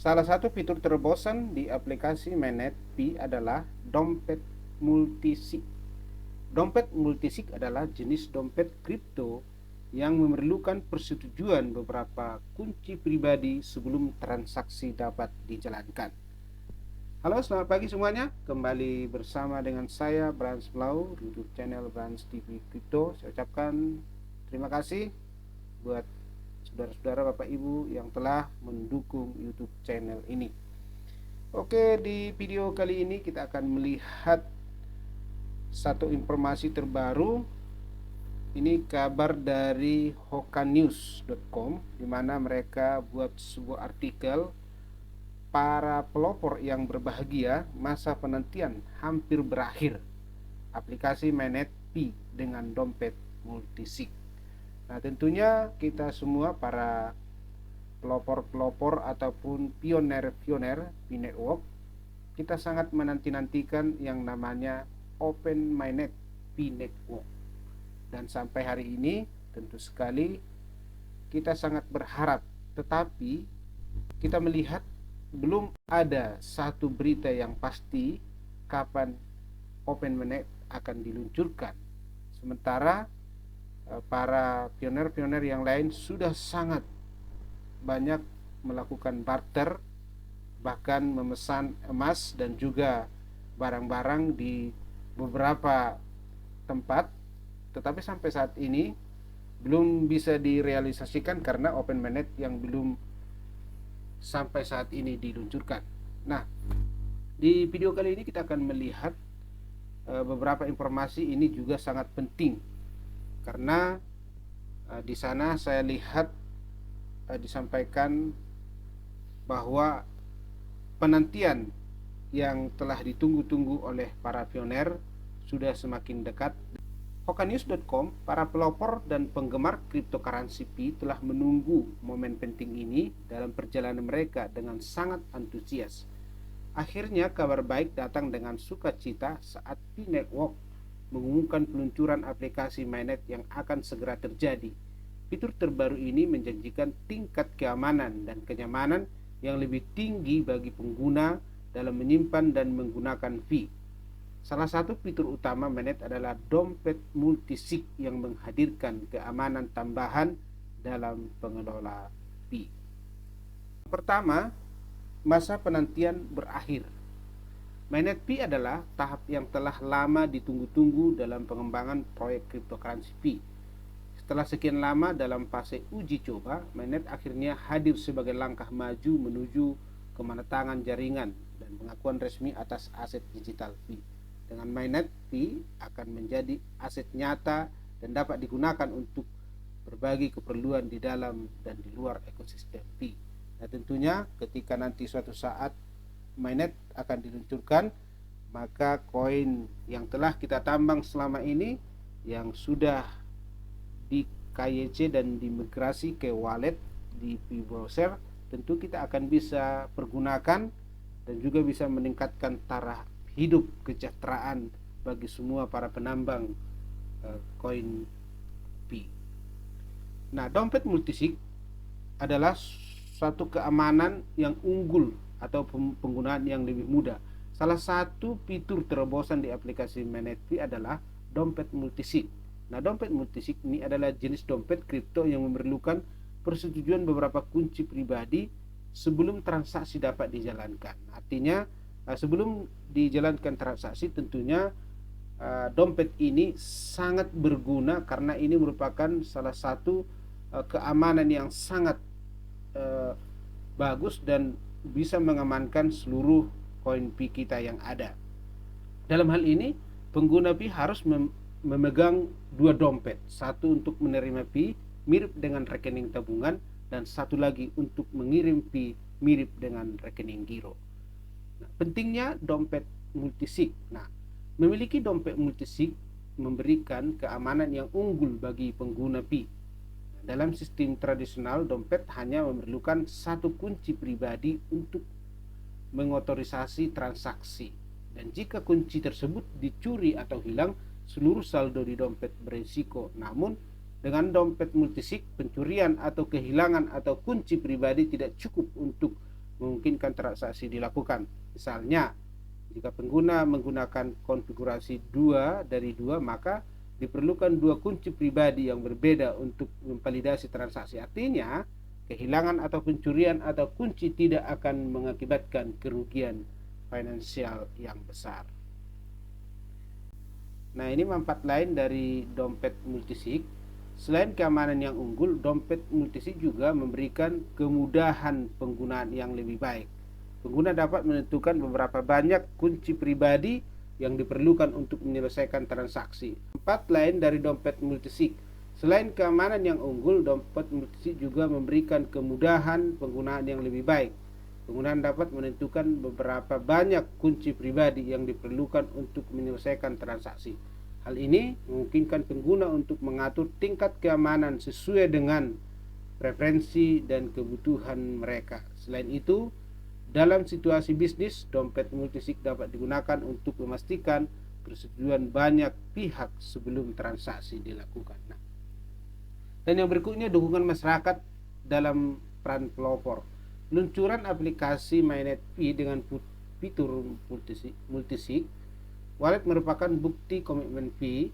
Salah satu fitur terobosan di aplikasi Mainnet Pi adalah dompet multisig. Dompet multisig adalah jenis dompet kripto yang memerlukan persetujuan beberapa kunci pribadi sebelum transaksi dapat dijalankan. Halo, selamat pagi semuanya. Kembali bersama dengan saya Brans Blau di YouTube channel Brans TV Crypto. Saya ucapkan terima kasih buat saudara-saudara, Bapak Ibu yang telah mendukung YouTube channel ini. Oke, di video kali ini kita akan melihat satu informasi terbaru. Ini kabar dari hokanews.com, di mana mereka buat sebuah artikel, para pelopor yang berbahagia, masa penantian hampir berakhir. Aplikasi Mainnet Pi dengan dompet multisig. Nah, tentunya kita semua para pelopor-pelopor ataupun pioner-pioner Pi Network, kita sangat menanti-nantikan yang namanya Open Mainnet Pi Network. Dan sampai hari ini tentu sekali kita sangat berharap, tetapi kita melihat belum ada satu berita yang pasti kapan Open Mainnet akan diluncurkan. Sementara para pioner-pioner yang lain sudah sangat banyak melakukan barter, bahkan memesan emas dan juga barang-barang di beberapa tempat, tetapi sampai saat ini belum bisa direalisasikan karena Open Mainnet yang belum sampai saat ini diluncurkan. Nah, di video kali ini kita akan melihat beberapa informasi. Ini juga sangat penting karena di sana saya lihat disampaikan bahwa penantian yang telah ditunggu-tunggu oleh para pioner sudah semakin dekat. Hokanews.com, para pelopor dan penggemar cryptocurrency Pi telah menunggu momen penting ini dalam perjalanan mereka dengan sangat antusias. Akhirnya kabar baik datang dengan sukacita saat Pi Network mengumumkan peluncuran aplikasi Mainnet yang akan segera terjadi. Fitur terbaru ini menjanjikan tingkat keamanan dan kenyamanan yang lebih tinggi bagi pengguna dalam menyimpan dan menggunakan Pi. Salah satu fitur utama Mainnet adalah dompet multisig yang menghadirkan keamanan tambahan dalam pengelola Pi. Pertama, masa penantian berakhir. Mainnet Pi adalah tahap yang telah lama ditunggu-tunggu dalam pengembangan proyek cryptocurrency Pi. Setelah sekian lama dalam fase uji coba, Mainnet akhirnya hadir sebagai langkah maju menuju kemenangan jaringan dan pengakuan resmi atas aset digital Pi. Dengan Mainnet, Pi akan menjadi aset nyata dan dapat digunakan untuk berbagai keperluan di dalam dan di luar ekosistem Pi. Nah, tentunya ketika nanti suatu saat Mainnet akan diluncurkan, maka koin yang telah kita tambang selama ini yang sudah di KYC dan dimigrasi ke wallet di Pi browser, tentu kita akan bisa pergunakan dan juga bisa meningkatkan taraf hidup kesejahteraan bagi semua para penambang koin Pi. Nah, dompet multisig adalah suatu keamanan yang unggul atau penggunaan yang lebih mudah. Salah satu fitur terobosan di aplikasi Mainnet Pi adalah dompet multisig. Nah, dompet multisig ini adalah jenis dompet kripto yang memerlukan persetujuan beberapa kunci pribadi sebelum transaksi dapat dijalankan. Artinya sebelum dijalankan transaksi, tentunya dompet ini sangat berguna karena ini merupakan salah satu keamanan yang sangat bagus dan bisa mengamankan seluruh koin Pi kita yang ada. Dalam hal ini, pengguna Pi harus memegang dua dompet, satu untuk menerima Pi mirip dengan rekening tabungan dan satu lagi untuk mengirim Pi mirip dengan rekening giro. Nah, pentingnya dompet multisig. Nah, memiliki dompet multisig memberikan keamanan yang unggul bagi pengguna Pi. Dalam sistem tradisional, dompet hanya memerlukan satu kunci pribadi untuk mengotorisasi transaksi. Dan jika kunci tersebut dicuri atau hilang, seluruh saldo di dompet berisiko. Namun, dengan dompet multisig, pencurian atau kehilangan atau kunci pribadi tidak cukup untuk memungkinkan transaksi dilakukan. Misalnya, jika pengguna menggunakan konfigurasi 2 dari 2, maka diperlukan 2 kunci pribadi yang berbeda untuk memvalidasi transaksi. Artinya, kehilangan atau pencurian atau kunci tidak akan mengakibatkan kerugian finansial yang besar. Nah, ini manfaat lain dari dompet multisig. Selain keamanan yang unggul, dompet multisig juga memberikan kemudahan penggunaan yang lebih baik. Pengguna dapat menentukan beberapa banyak kunci pribadi yang diperlukan untuk menyelesaikan transaksi. Manfaat lain dari dompet multisig. Selain keamanan yang unggul, dompet multisig juga memberikan kemudahan penggunaan yang lebih baik. Pengguna dapat menentukan beberapa banyak kunci pribadi yang diperlukan untuk menyelesaikan transaksi. Hal ini memungkinkan pengguna untuk mengatur tingkat keamanan sesuai dengan preferensi dan kebutuhan mereka. Selain itu, dalam situasi bisnis, dompet multisig dapat digunakan untuk memastikan persetujuan banyak pihak sebelum transaksi dilakukan. Dan yang berikutnya, dukungan masyarakat dalam peran pelopor. Peluncuran aplikasi MyNet P dengan fitur multisig wallet merupakan bukti komitmen P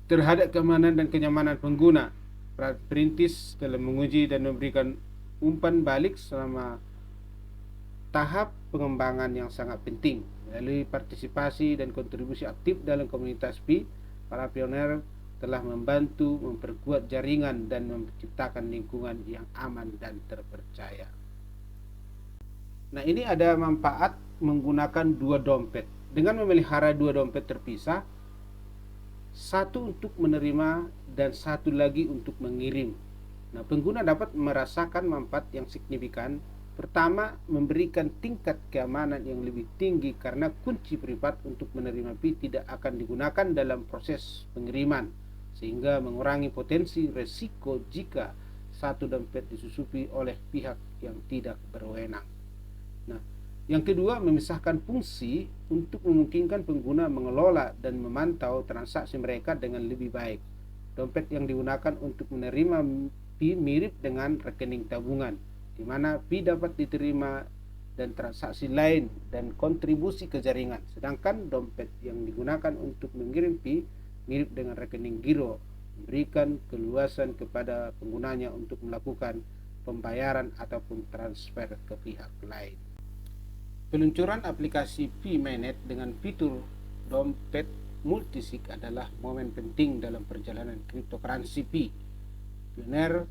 terhadap keamanan dan kenyamanan pengguna. Perintis dalam menguji dan memberikan umpan balik selama tahap pengembangan yang sangat penting. Melalui partisipasi dan kontribusi aktif dalam komunitas P, para pioner telah membantu memperkuat jaringan dan menciptakan lingkungan yang aman dan terpercaya. Nah, ini ada manfaat menggunakan 2 dompet. Dengan memelihara 2 dompet terpisah, satu untuk menerima dan satu lagi untuk mengirim. Nah, pengguna dapat merasakan manfaat yang signifikan. Pertama, memberikan tingkat keamanan yang lebih tinggi karena kunci privat untuk menerima P tidak akan digunakan dalam proses pengiriman, sehingga mengurangi potensi resiko jika satu dompet disusupi oleh pihak yang tidak berwenang. Nah, yang kedua, memisahkan fungsi untuk memungkinkan pengguna mengelola dan memantau transaksi mereka dengan lebih baik. Dompet yang digunakan untuk menerima P mirip dengan rekening tabungan, di mana P dapat diterima dan transaksi lain dan kontribusi ke jaringan. Sedangkan dompet yang digunakan untuk mengirim P mirip dengan rekening giro, memberikan keluasan kepada penggunanya untuk melakukan pembayaran ataupun transfer ke pihak lain. Peluncuran aplikasi P MyNet dengan fitur dompet multisig adalah momen penting dalam perjalanan cryptocurrency P. Pioner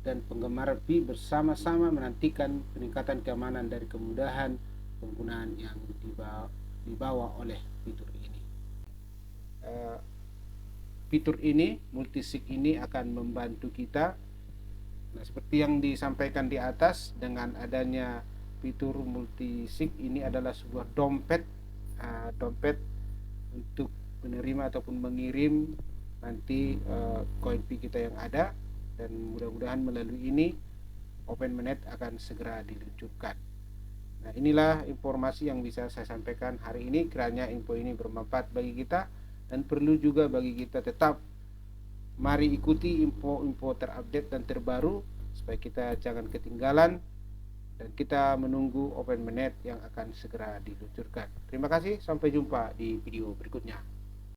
dan penggemar P bersama-sama menantikan peningkatan keamanan dari kemudahan penggunaan yang dibawa oleh fitur ini. Fitur ini, multisig ini akan membantu kita. Nah, seperti yang disampaikan di atas, dengan adanya fitur multisig ini adalah sebuah dompet untuk menerima ataupun mengirim nanti koin P kita yang ada, dan mudah-mudahan melalui ini OpenMyNet akan segera diluncurkan. Nah, inilah informasi yang bisa saya sampaikan hari ini. Kiranya info ini bermanfaat bagi kita dan perlu juga bagi kita tetap mari ikuti info-info terupdate dan terbaru supaya kita jangan ketinggalan, dan kita menunggu OpenMyNet yang akan segera diluncurkan. Terima kasih, sampai jumpa di video berikutnya.